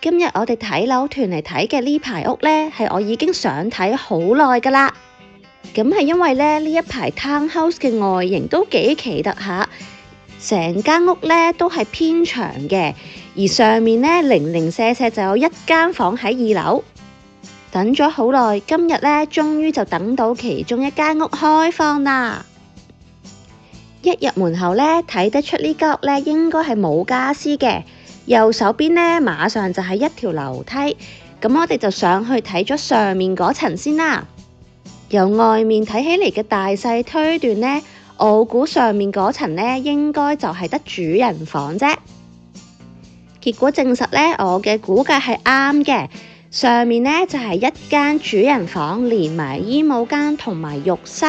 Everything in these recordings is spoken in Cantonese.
今日我哋睇樓團嚟睇嘅呢排屋呢，係我已經想睇好耐㗎喇。咁係因為呢一排 townhouse 嘅外形都幾奇特下，成間屋呢都係偏長嘅，而上面呢零零舍舍就有一間房喺2樓。等咗好耐，今日呢終於就等到其中一間屋開放啦。一入門口呢，睇得出呢間屋呢應該係冇家私嘅。右手邊呢，馬上就係一條樓梯，咁我哋就上去睇咗上面嗰層先啦。由外面睇起嚟嘅大細推斷呢，我估上面嗰層呢應該就係得主人房啫。結果證實呢，我嘅估計係啱嘅。上面呢就係一間主人房，連埋衣帽間同埋浴室。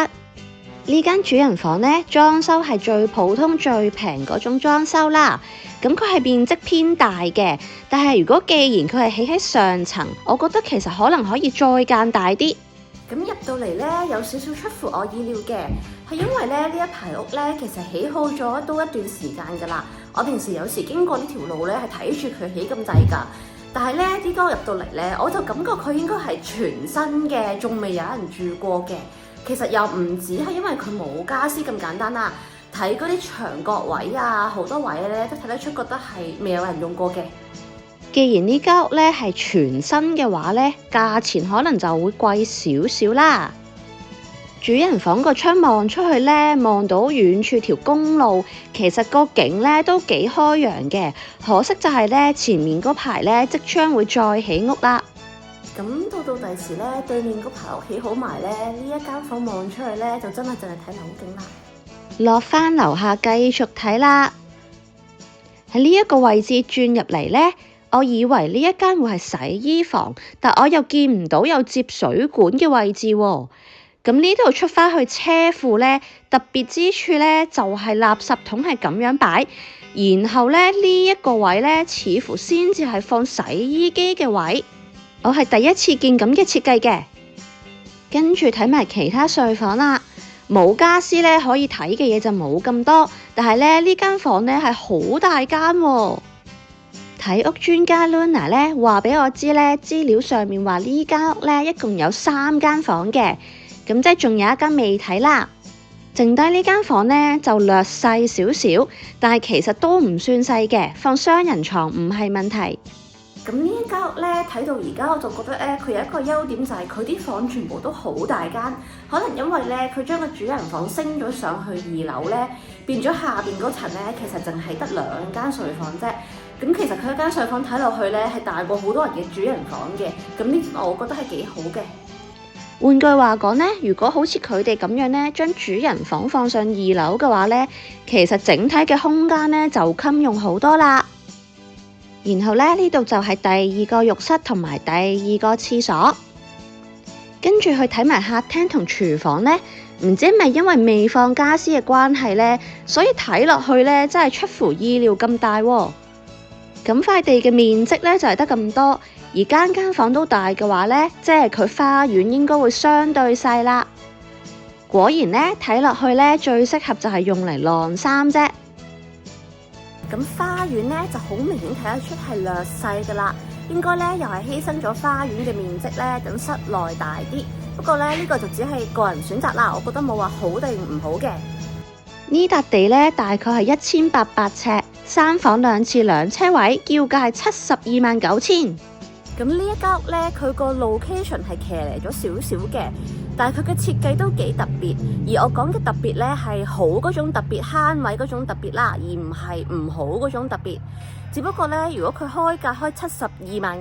呢間主人房呢，裝修係最普通最平嗰種裝修啦。咁佢係面積偏大嘅，但係如果既然佢係起喺上層，我覺得其實可能可以再間大啲。咁入到嚟呢，有少少出乎我意料嘅，係因為呢一排屋呢，其實起好咗都一段時間㗎啦。我平時有時經過呢條路呢，係睇住佢起咁滯㗎。但係呢啲間屋入到嚟呢，我就感覺佢應該係全新嘅，仲未有人住過嘅。其實又唔止係因為佢冇家私咁簡單啦。睇嗰啲牆角位啊，好多位咧都睇得出，覺得係未有人用過嘅。既然呢間屋咧係全新嘅話咧，價錢可能就會貴少少啦。主人房個窗望出去咧，望到遠處條公路，其實個景咧都幾開揚嘅。可惜就係咧前面嗰排咧即將會再起屋啦。咁到第時咧，對面嗰排屋起好埋咧，呢一間房望出去咧，就真係淨係睇樓景啦。落返樓下繼續睇啦。喺呢一個位置轉入嚟呢，我以為呢一間會係洗衣房，但我又見唔到有接水管嘅位置喎。咁呢度出返去車庫呢，特別之處呢就係垃圾桶係咁樣擺，然後呢一個位呢，似乎先至係放洗衣機嘅位。我係第一次見咁嘅設計嘅。跟住睇埋其他睡房啦。冇家私咧，可以睇嘅嘢就冇咁多，但係咧呢間房咧係好大間喎。睇屋專家 Luna 咧話俾我知咧，資料上面話呢間屋咧一共有3間房嘅，咁即係仲有一間未睇啦。剩低呢間房咧就略細少少，但係其實都唔算細嘅，放雙人床唔係問題。咁呢一間屋咧，睇到而家我就覺得咧，佢有一個優點就係佢啲房全部都好大間，可能因為咧佢將個主人房升咗上去2樓咧，變咗下邊嗰層咧，其實淨係得2間睡房啫。咁其實佢一間睡房睇落去咧，係大過好多人嘅主人房嘅。咁呢點我覺得係幾好嘅。換句話講呢，如果好似佢哋咁樣呢，將主人房放上2樓嘅話呢，其實整體嘅空間呢就襟用好多啦。然後呢度就係第2個浴室同埋第2個廁所，跟住去睇埋客廳同廚房呢，唔知係咪因為未放家私嘅關係呢，所以睇落去呢真係出乎意料咁大喎。咁塊地嘅面積呢就係得咁多，而間房都大嘅話呢，即係佢花園應該會相對細啦。果然呢，睇落去呢最適合就係用嚟晾衫啫。咁花園咧就好明顯睇得出係略細噶啦，應該咧又係犧牲咗花園嘅面積咧，等室內大啲。不過咧呢個就只係個人選擇啦，我覺得冇話好定唔好嘅。呢笪地咧大概係1800尺，3房2廁2車位，叫價係729000。咁呢一間屋咧，佢個 location 係騎嚟咗少少嘅，但係佢嘅設計都幾特別。而我講嘅特別咧係好嗰種特別，慳位嗰種特別啦，而唔係唔好嗰種特別。只不過咧，如果佢開價開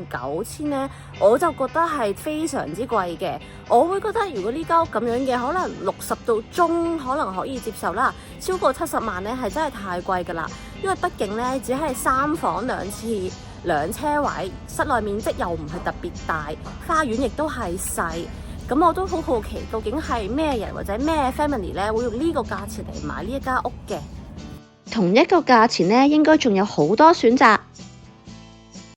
729000咧，我就覺得係非常之貴嘅。我會覺得如果呢間屋咁樣嘅，可能60到中可能可以接受啦。超過70萬咧係真係太貴噶啦，因為畢竟咧只係3房2廁2車位，室內面積又唔係特別大，花園亦都係細。咁我都好好奇，究竟係咩人或者咩 family 咧會用呢個價錢嚟買呢一間屋嘅？同一個價錢呢，應該仲有好多選擇。